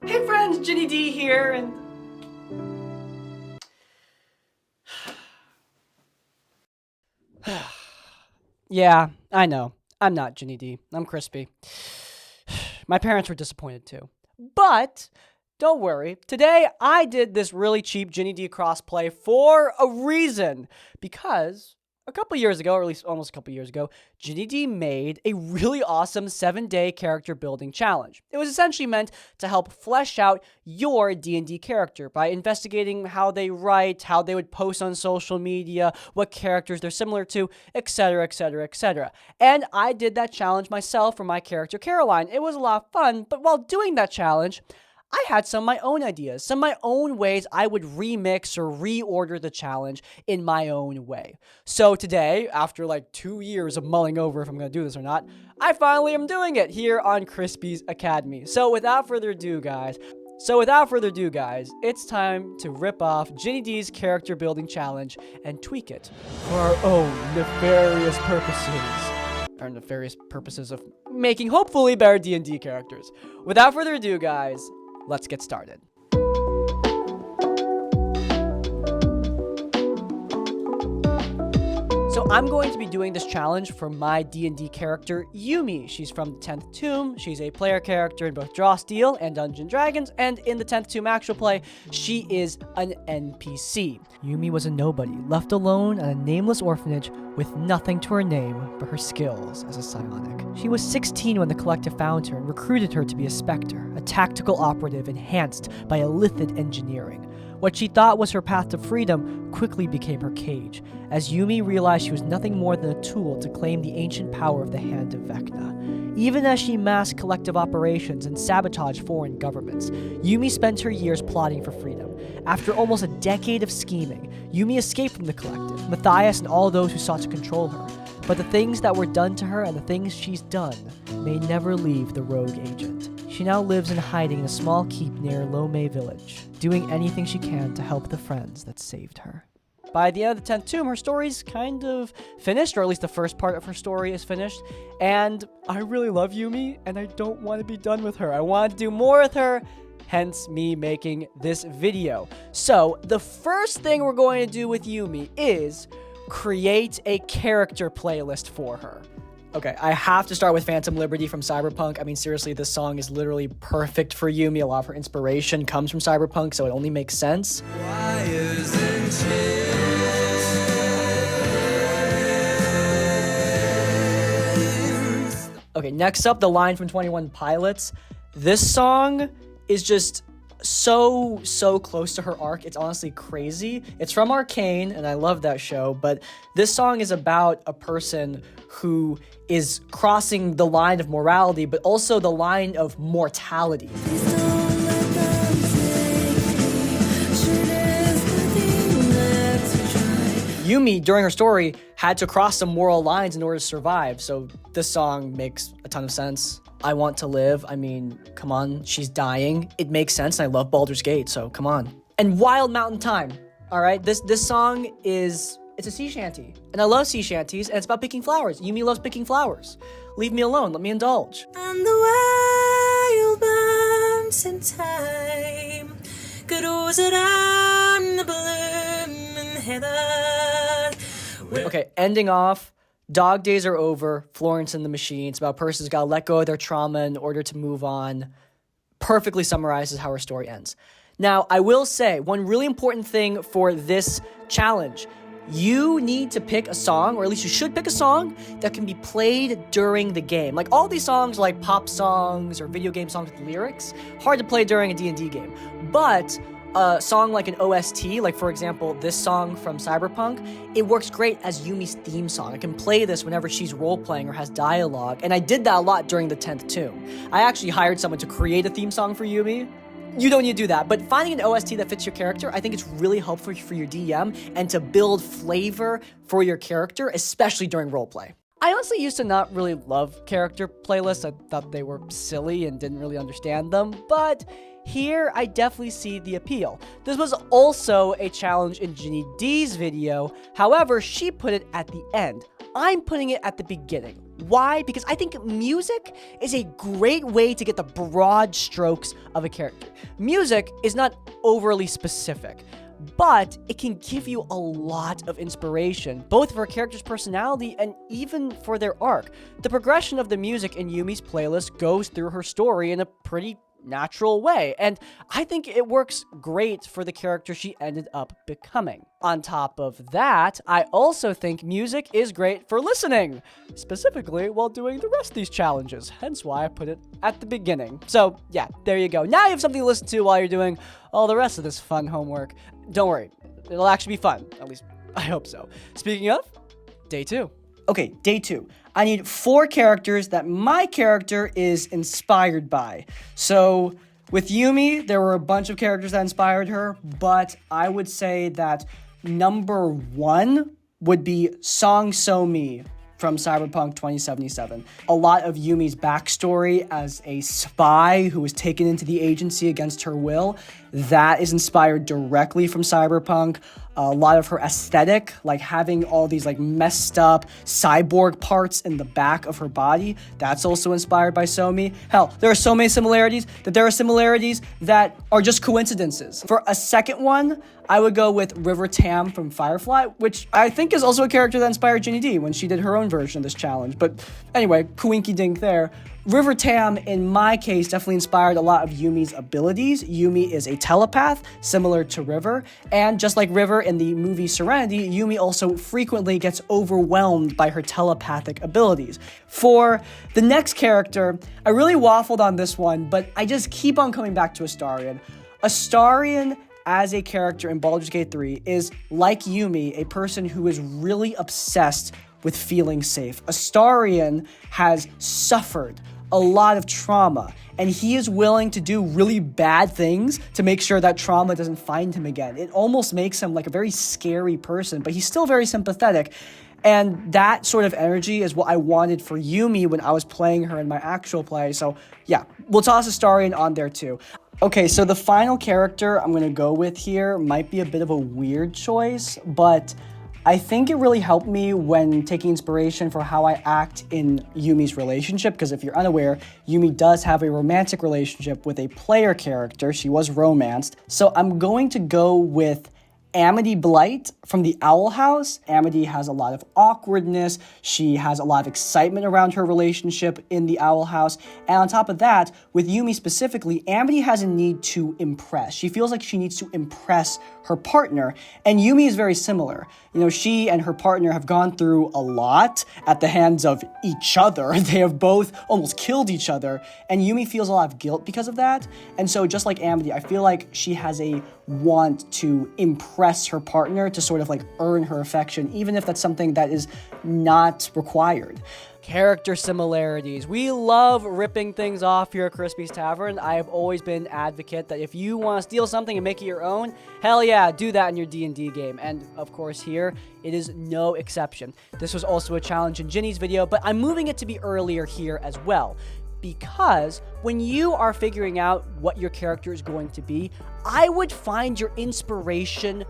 Hey friends, Ginny D here, and... Yeah, I know. I'm not Ginny D. I'm crispy. My parents were disappointed too. But don't worry. Today I did this really cheap Ginny D crossplay for a reason. Because a couple years ago, or at least almost a couple years ago, Ginny D made a really awesome 7-day character building challenge. It was essentially meant to help flesh out your D&D character by investigating how they write, how they would post on social media, what characters they're similar to, etc., etc., etc. And I did that challenge myself for my character Caroline. It was a lot of fun, but while doing that challenge, I had some of my own ideas, some of my own ways I would remix or reorder the challenge in my own way. So today, after like 2 years of mulling over if I'm going to do this or not, I finally am doing it here on Crispy's Academy. So without further ado, guys, it's time to rip off Ginny D's character building challenge and tweak it for our own nefarious purposes of making hopefully better D&D characters. Without further ado, guys, let's get started. So I'm going to be doing this challenge for my D&D character, Yumi. She's from the 10th Tomb. She's a player character in both Draw Steel and Dungeons & Dragons, and in the 10th Tomb actual play, she is an NPC. Yumi was a nobody, left alone at a nameless orphanage with nothing to her name but her skills as a psionic. She was 16 when the Collective found her and recruited her to be a Spectre, a tactical operative enhanced by illithid engineering. What she thought was her path to freedom quickly became her cage, as Yumi realized she was nothing more than a tool to claim the ancient power of the Hand of Vecna. Even as she masked collective operations and sabotaged foreign governments, Yumi spent her years plotting for freedom. After almost a decade of scheming, Yumi escaped from the Collective, Matthias and all those who sought to control her. But the things that were done to her and the things she's done may never leave the rogue agent. She now lives in hiding in a small keep near Lomé village, doing anything she can to help the friends that saved her. By the end of the 10th Tomb, her story's kind of finished, or at least the first part of her story is finished, and I really love Yumi, and I don't want to be done with her. I want to do more with her, hence me making this video. So, the first thing we're going to do with Yumi is create a character playlist for her. Okay, I have to start with Phantom Liberty from Cyberpunk. I mean, seriously, this song is literally perfect for Yumi. A lot of her inspiration comes from Cyberpunk, so it only makes sense. Why isn't it? Okay, next up, the line from 21 Pilots. This song is just so close to her arc. It's honestly crazy. It's from Arcane, and I love that show, but this song is about a person who is crossing the line of morality, but also the line of mortality. Yumi, during her story, had to cross some moral lines in order to survive, so this song makes a ton of sense. I want to live. I mean, come on, she's dying. It makes sense, and I love Baldur's Gate, so come on. And Wild Mountain Time, all right? This song is, it's a sea shanty, and I love sea shanties, and it's about picking flowers. Yumi loves picking flowers. Leave me alone, let me indulge. And the wild mountain time goes around the blooming heather. Okay, ending off. Dog days are over, Florence and the Machine. It's about a person who's got to let go of their trauma in order to move on. Perfectly summarizes how her story ends. Now, I will say, one really important thing for this challenge, you need to pick a song, or at least you should pick a song that can be played during the game. Like, all these songs are like pop songs or video game songs with lyrics. Hard to play during a D&D game. But a song like an OST, like for example, this song from Cyberpunk, it works great as Yumi's theme song. I can play this whenever she's role-playing or has dialogue, and I did that a lot during the 10th Tomb. I actually hired someone to create a theme song for Yumi. You don't need to do that, but finding an OST that fits your character, I think it's really helpful for your DM and to build flavor for your character, especially during roleplay. I honestly used to not really love character playlists. I thought they were silly and didn't really understand them, but here, I definitely see the appeal. This was also a challenge in Ginny D's video, however, she put it at the end. I'm putting it at the beginning. Why? Because I think music is a great way to get the broad strokes of a character. Music is not overly specific, but it can give you a lot of inspiration, both for a character's personality and even for their arc. The progression of the music in Yumi's playlist goes through her story in a pretty natural way, and I think it works great for the character she ended up becoming. On top of that, I also think music is great for listening, specifically while doing the rest of these challenges, hence why I put it at the beginning. So yeah, there you go. Now you have something to listen to while you're doing all the rest of this fun homework. Don't worry, it'll actually be fun, at least I hope so. Speaking of, day 2. Okay, day 2. I need 4 characters that my character is inspired by. So with Yumi, there were a bunch of characters that inspired her, but I would say that number 1 would be Song So Mi from Cyberpunk 2077. A lot of Yumi's backstory as a spy who was taken into the agency against her will, that is inspired directly from Cyberpunk. A lot of her aesthetic, like having all these like messed up cyborg parts in the back of her body, that's also inspired by Somi. Hell, there are so many similarities that there are similarities that are just coincidences. For a second one, I would go with River Tam from Firefly, which I think is also a character that inspired Ginny D when she did her own version of this challenge. But anyway, coinky dink there. River Tam, in my case, definitely inspired a lot of Yumi's abilities. Yumi is a telepath, similar to River, and just like River in the movie Serenity, Yumi also frequently gets overwhelmed by her telepathic abilities. For the next character, I really waffled on this one, but I just keep on coming back to Astarion. Astarion, as a character in Baldur's Gate 3, is, like Yumi, a person who is really obsessed with feeling safe. Astarion has suffered a lot of trauma, and he is willing to do really bad things to make sure that trauma doesn't find him again. It almost makes him like a very scary person, but he's still very sympathetic. And that sort of energy is what I wanted for Yumi when I was playing her in my actual play. So yeah, we'll toss Astarion on there too. Okay, so the final character I'm going to go with here might be a bit of a weird choice, but I think it really helped me when taking inspiration for how I act in Yumi's relationship, because if you're unaware, Yumi does have a romantic relationship with a player character. She was romanced. So I'm going to go with Amity Blight from the Owl House. Amity has a lot of awkwardness. She has a lot of excitement around her relationship in the Owl House. And on top of that, with Yumi specifically, Amity has a need to impress. She feels like she needs to impress her partner. And Yumi is very similar. You know, she and her partner have gone through a lot at the hands of each other. They have both almost killed each other. And Yumi feels a lot of guilt because of that. And so just like Amity, I feel like she has a want to impress her partner to sort of like earn her affection, even if that's something that is not required. Character similarities. We love ripping things off here at Crispy's Tavern. I have always been an advocate that if you want to steal something and make it your own, hell yeah, do that in your D&D game. And of course here, it is no exception. This was also a challenge in Ginny's video, but I'm moving it to be earlier here as well. Because when you are figuring out what your character is going to be, I would find your inspiration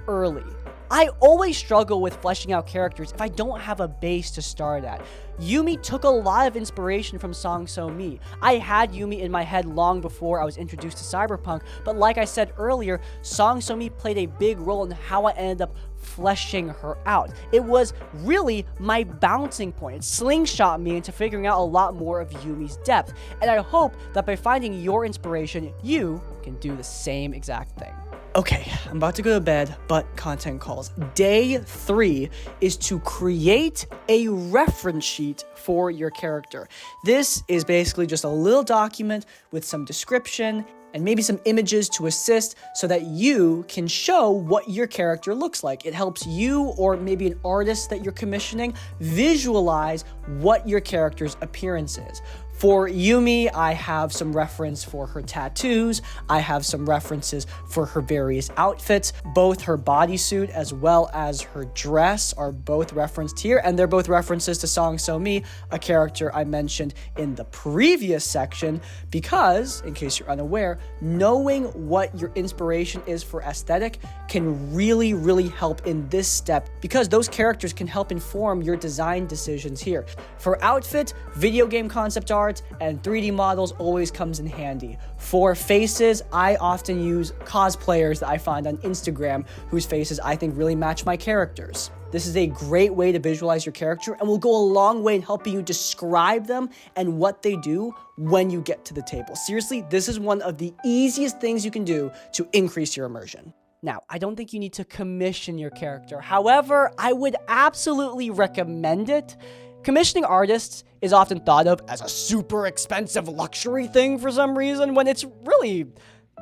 early. I always struggle with fleshing out characters if I don't have a base to start at. Yumi took a lot of inspiration from Song So Mi. I had Yumi in my head long before I was introduced to Cyberpunk, but like I said earlier, Song So Mi played a big role in how I ended up fleshing her out. It was really my bouncing point. It slingshot me into figuring out a lot more of Yumi's depth, and I hope that by finding your inspiration, you can do the same exact thing. Okay, I'm about to go to bed, but content calls. Day 3 is to create a reference sheet for your character. This is basically just a little document with some description and maybe some images to assist so that you can show what your character looks like. It helps you or maybe an artist that you're commissioning visualize what your character's appearance is. For Yumi, I have some reference for her tattoos. I have some references for her various outfits. Both her bodysuit as well as her dress are both referenced here, and they're both references to Song So Mi, a character I mentioned in the previous section, because, in case you're unaware, knowing what your inspiration is for aesthetic can really, really help in this step, because those characters can help inform your design decisions here. For outfit, video game concept art, and 3D models always comes in handy. For faces, I often use cosplayers that I find on Instagram whose faces I think really match my characters. This is a great way to visualize your character and will go a long way in helping you describe them and what they do when you get to the table. Seriously, this is one of the easiest things you can do to increase your immersion. Now, I don't think you need to commission your character. However, I would absolutely recommend it. Commissioning artists is often thought of as a super expensive luxury thing for some reason, when it's really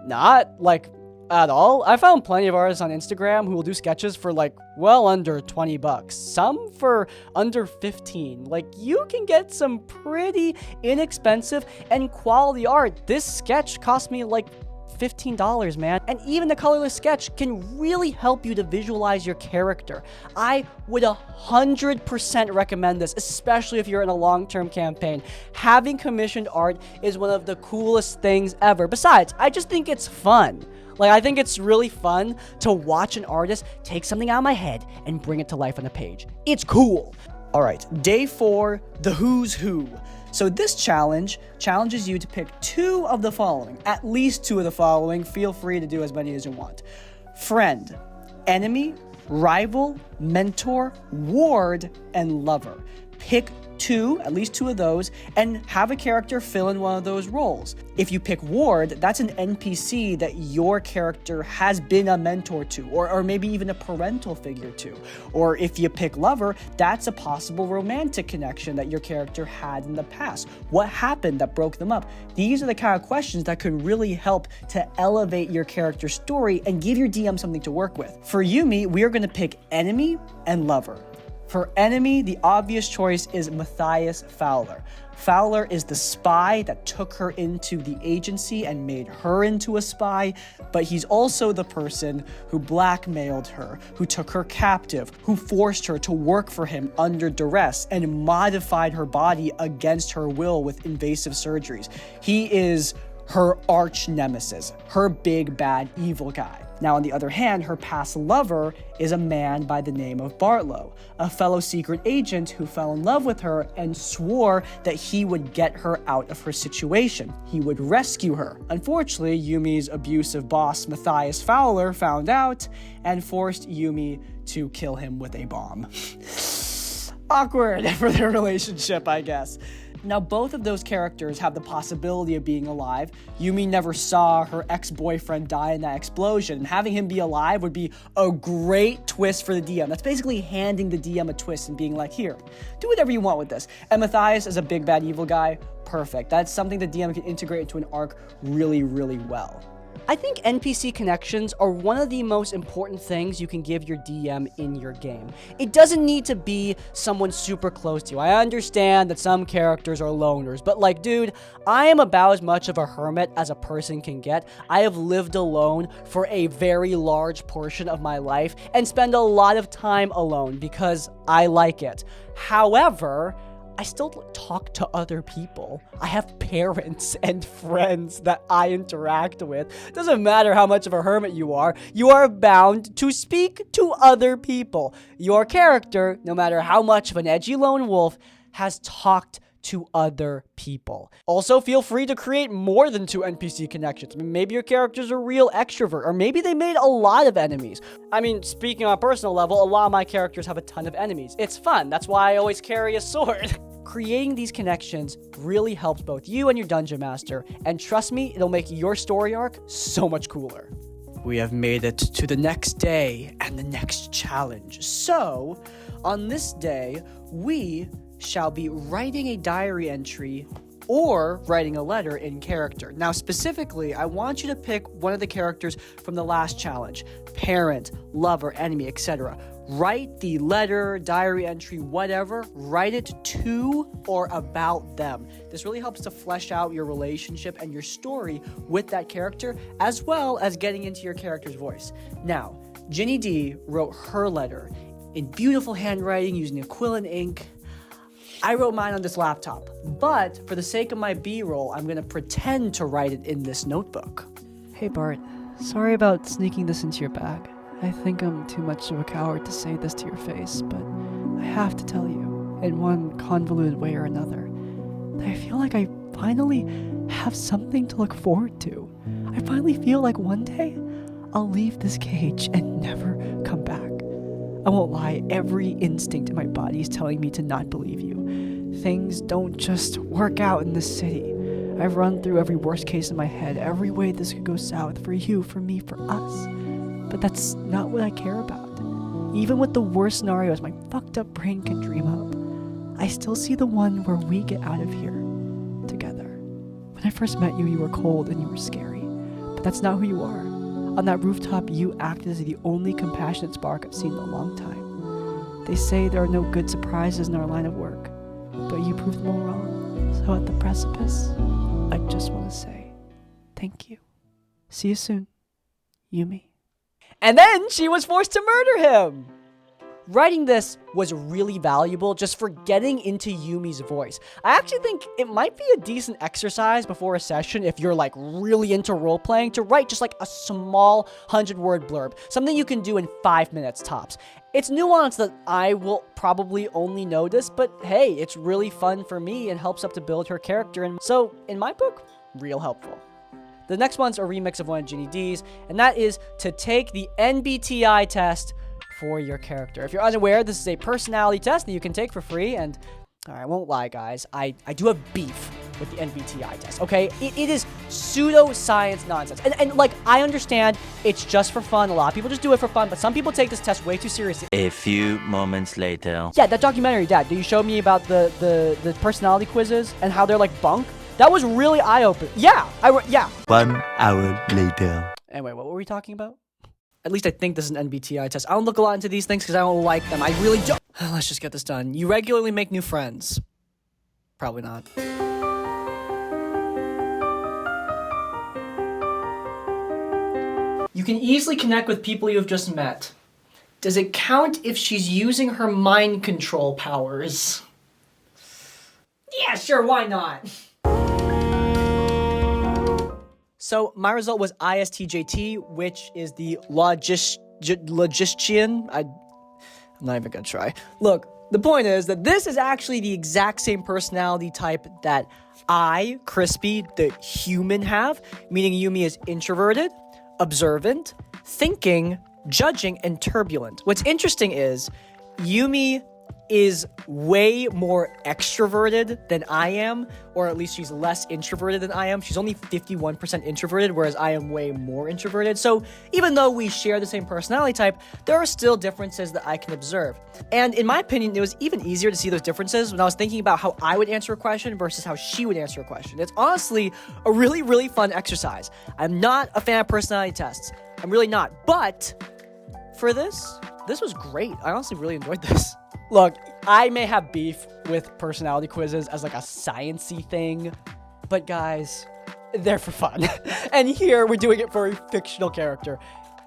not, at all. I found plenty of artists on Instagram who will do sketches for well under $20, some for under 15. You can get some pretty inexpensive and quality art. This sketch cost me $15, man. And even the colorless sketch can really help you to visualize your character. I would 100% recommend this, especially if you're in a long-term campaign. Having commissioned art is one of the coolest things ever. Besides, I just think it's fun. I think it's really fun to watch an artist take something out of my head and bring it to life on a page. It's cool. All right, day 4, the Who's Who. So this challenge challenges you to pick 2 of the following, at least 2 of the following. Feel free to do as many as you want. Friend, enemy, rival, mentor, ward, and lover. Pick 2, at least 2 of those, and have a character fill in one of those roles. If you pick ward, that's an NPC that your character has been a mentor to, or maybe even a parental figure to. Or if you pick lover, that's a possible romantic connection that your character had in the past. What happened that broke them up? These are the kind of questions that could really help to elevate your character's story and give your DM something to work with. For Yumi, we are going to pick enemy and lover. For enemy, the obvious choice is Matthias Fowler. Fowler is the spy that took her into the agency and made her into a spy, but he's also the person who blackmailed her, who took her captive, who forced her to work for him under duress and modified her body against her will with invasive surgeries. He is her arch nemesis, her big bad evil guy. Now, on the other hand, her past lover is a man by the name of Bartlow, a fellow secret agent who fell in love with her and swore that he would get her out of her situation. He would rescue her. Unfortunately, Yumi's abusive boss, Matthias Fowler, found out and forced Yumi to kill him with a bomb. Awkward for their relationship, I guess. Now, both of those characters have the possibility of being alive. Yumi never saw her ex-boyfriend die in that explosion, and having him be alive would be a great twist for the DM. That's basically handing the DM a twist and being like, here, do whatever you want with this. And Matthias is a big bad evil guy. Perfect. That's something the DM can integrate into an arc really, really well. I think NPC connections are one of the most important things you can give your DM in your game. It doesn't need to be someone super close to you. I understand that some characters are loners, but dude, I am about as much of a hermit as a person can get. I have lived alone for a very large portion of my life and spend a lot of time alone because I like it. However, I still talk to other people. I have parents and friends that I interact with. Doesn't matter how much of a hermit you are bound to speak to other people. Your character, no matter how much of an edgy lone wolf, has talked to other people. Also, feel free to create more than 2 NPC connections. Maybe your character's a real extrovert, or maybe they made a lot of enemies. Speaking on a personal level, a lot of my characters have a ton of enemies. It's fun. That's why I always carry a sword. Creating these connections really helps both you and your dungeon master, and trust me, it'll make your story arc so much cooler. We have made it to the next day and the next challenge. So, on this day, we shall be writing a diary entry or writing a letter in character. Now, specifically, I want you to pick one of the characters from the last challenge: parent, lover, enemy, etc. Write the letter, diary entry, whatever. Write it to or about them. This really helps to flesh out your relationship and your story with that character, as well as getting into your character's voice. Now, Ginny D wrote her letter in beautiful handwriting using acrylic ink. I wrote mine on this laptop, but for the sake of my B-roll, I'm going to pretend to write it in this notebook. Hey Bart, sorry about sneaking this into your bag. I think I'm too much of a coward to say this to your face, but I have to tell you, in one convoluted way or another, that I feel like I finally have something to look forward to. I finally feel like one day I'll leave this cage and never come back. I won't lie, every instinct in my body is telling me to not believe you. Things don't just work out in this city. I've run through every worst case in my head, every way this could go south, for you, for me, for us. But that's not what I care about. Even with the worst scenarios my fucked up brain can dream up, I still see the one where we get out of here together. When I first met you, you were cold and you were scary. But that's not who you are. On that rooftop, you acted as the only compassionate spark I've seen in a long time. They say there are no good surprises in our line of work, but you proved them all wrong. So at the precipice, I just want to say thank you. See you soon, Yumi. And then she was forced to murder him. Writing this was really valuable just for getting into Yumi's voice. I actually think it might be a decent exercise before a session if you're like really into role-playing to write just like a small 100-word blurb. Something you can do in 5 minutes tops. It's nuance that I will probably only notice, but hey, it's really fun for me and helps up to build her character. And so, in my book, real helpful. The next one's a remix of one of Ginny D's, and that is to take the NBTI test for your character. If you're unaware, this is a personality test that you can take for free, and I won't lie, guys, I do have beef with the NBTI test, okay? It is pseudo-science nonsense. And like, I understand it's just for fun. A lot of people just do it for fun, but some people take this test way too seriously. A few moments later. Yeah, that documentary, Dad, did you show me about the personality quizzes and how they're like bunk? That was really eye-opening. Yeah, yeah. 1 hour later. Anyway, what were we talking about? At least I think this is an NBTI test. I don't look a lot into these things because I don't like them. I really don't. Let's just get this done. You regularly make new friends. Probably not. You can easily connect with people you have just met. Does it count if she's using her mind control powers? Yeah, sure, why not? So my result was ISTJT, which is the logistician. I'm not even gonna try. Look, the point is that this is actually the exact same personality type that I, Crispy, the human, have, meaning Yumi is introverted, observant, thinking, judging, and turbulent. What's interesting is Yumi is way more extroverted than I am, or at least she's less introverted than I am. She's only 51% introverted, whereas I am way more introverted. So even though we share the same personality type, there are still differences that I can observe. And in my opinion, it was even easier to see those differences when I was thinking about how I would answer a question versus how she would answer a question. It's honestly a really, really fun exercise. I'm not a fan of personality tests. I'm really not. But for this was great. I honestly really enjoyed this. Look, I may have beef with personality quizzes as like a science-y thing, but guys, they're for fun. And here we're doing it for a fictional character.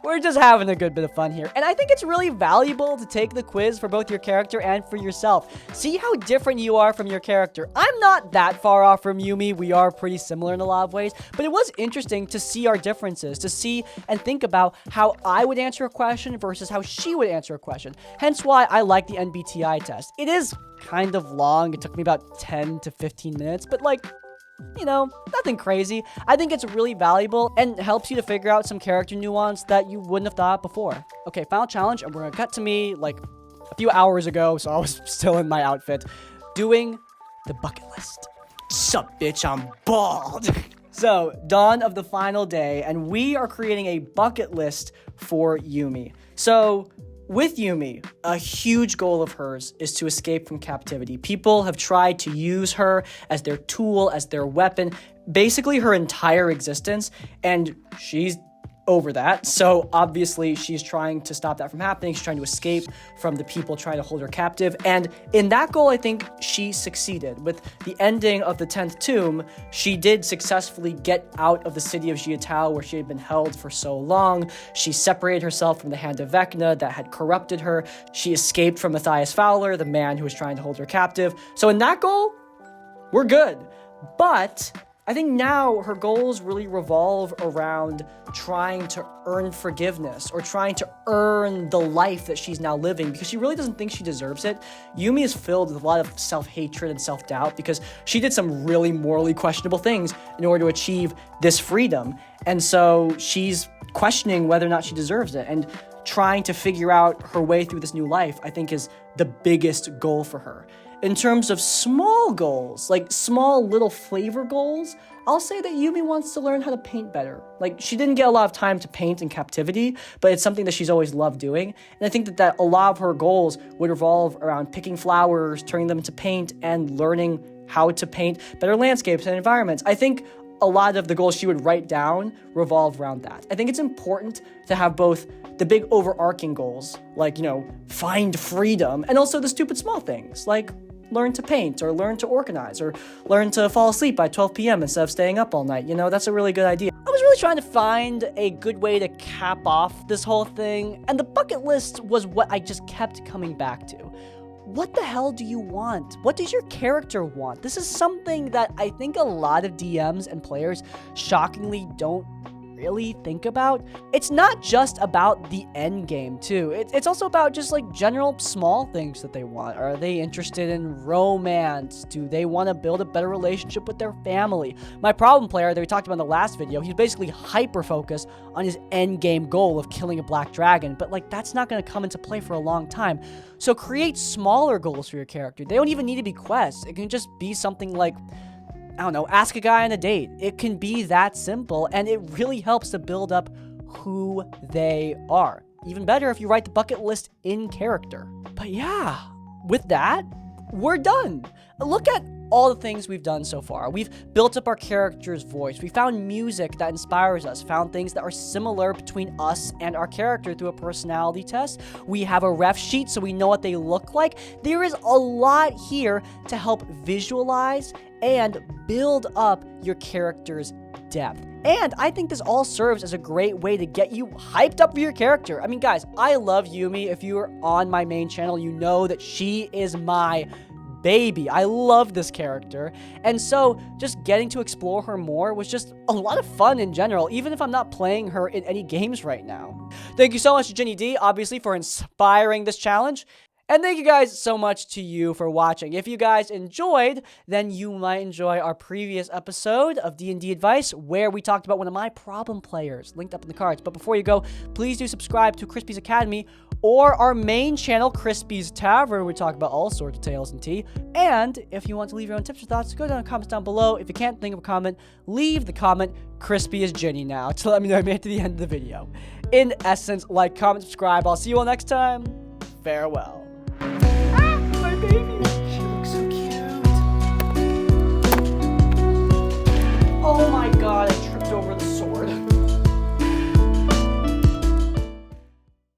We're just having a good bit of fun here. And I think it's really valuable to take the quiz for both your character and for yourself. See how different you are from your character. I'm not that far off from Yumi. We are pretty similar in a lot of ways, but it was interesting to see our differences, to see and think about how I would answer a question versus how she would answer a question. Hence why I like the NBTI test. It is kind of long. It took me about 10 to 15 minutes, but like, you know, nothing crazy. I think it's really valuable and helps you to figure out some character nuance that you wouldn't have thought before. Okay, final challenge, and we're gonna cut to me like a few hours ago, so I was still in my outfit, doing the bucket list. Sup, bitch, I'm bald. So, dawn of the final day, and we are creating a bucket list for Yumi. So, with Yumi, a huge goal of hers is to escape from captivity. People have tried to use her as their tool, as their weapon, basically her entire existence, and she's over that. So obviously she's trying to stop that from happening. She's trying to escape from the people trying to hold her captive. And in that goal, I think she succeeded. With the ending of the 10th tomb, she did successfully get out of the city of Jiatao where she had been held for so long. She separated herself from the hand of Vecna that had corrupted her. She escaped from Matthias Fowler, the man who was trying to hold her captive. So in that goal, we're good. But I think now her goals really revolve around trying to earn forgiveness or trying to earn the life that she's now living because she really doesn't think she deserves it. Yumi is filled with a lot of self-hatred and self-doubt because she did some really morally questionable things in order to achieve this freedom. And so she's questioning whether or not she deserves it and trying to figure out her way through this new life, I think, is the biggest goal for her. In terms of small goals, like small little flavor goals, I'll say that Yumi wants to learn how to paint better. Like, she didn't get a lot of time to paint in captivity, but it's something that she's always loved doing. And I think that a lot of her goals would revolve around picking flowers, turning them into paint, and learning how to paint better landscapes and environments. I think a lot of the goals she would write down revolve around that. I think it's important to have both the big overarching goals, like, find freedom, and also the stupid small things, like learn to paint, or learn to organize, or learn to fall asleep by 12 p.m. instead of staying up all night. That's a really good idea. I was really trying to find a good way to cap off this whole thing, and the bucket list was what I just kept coming back to. What the hell do you want? What does your character want? This is something that I think a lot of DMs and players shockingly don't really think about. It's not just about the end game too. It's also about just like general small things that they want. Are they interested in romance? Do they want to build a better relationship with their family? My problem player that we talked about in the last video, he's basically hyper-focused on his end game goal of killing a black dragon, but like that's not going to come into play for a long time. So create smaller goals for your character. They don't even need to be quests. It can just be something like, I don't know, ask a guy on a date. It can be that simple, and it really helps to build up who they are. Even better if you write the bucket list in character. But yeah, with that, we're done. Look at all the things we've done so far. We've built up our character's voice. We found music that inspires us, found things that are similar between us and our character through a personality test. We have a ref sheet so we know what they look like. There is a lot here to help visualize and build up your character's depth. And I think this all serves as a great way to get you hyped up for your character. I mean, guys, I love Yumi. If you are on my main channel, you know that she is my baby. I love this character. And so just getting to explore her more was just a lot of fun in general, even if I'm not playing her in any games right now. Thank you so much to Ginny D, obviously, for inspiring this challenge. And thank you guys so much to you for watching. If you guys enjoyed, then you might enjoy our previous episode of D&D Advice, where we talked about one of my problem players, linked up in the cards. But before you go, please do subscribe to Crispy's Academy or our main channel, Crispy's Tavern, where we talk about all sorts of tales and tea. And if you want to leave your own tips or thoughts, go down in the comments down below. If you can't think of a comment, leave the comment, Crispy is Ginny now, to let me know I made it to the end of the video. In essence, like, comment, subscribe. I'll see you all next time. Farewell. My baby. She looks so cute. Oh my god,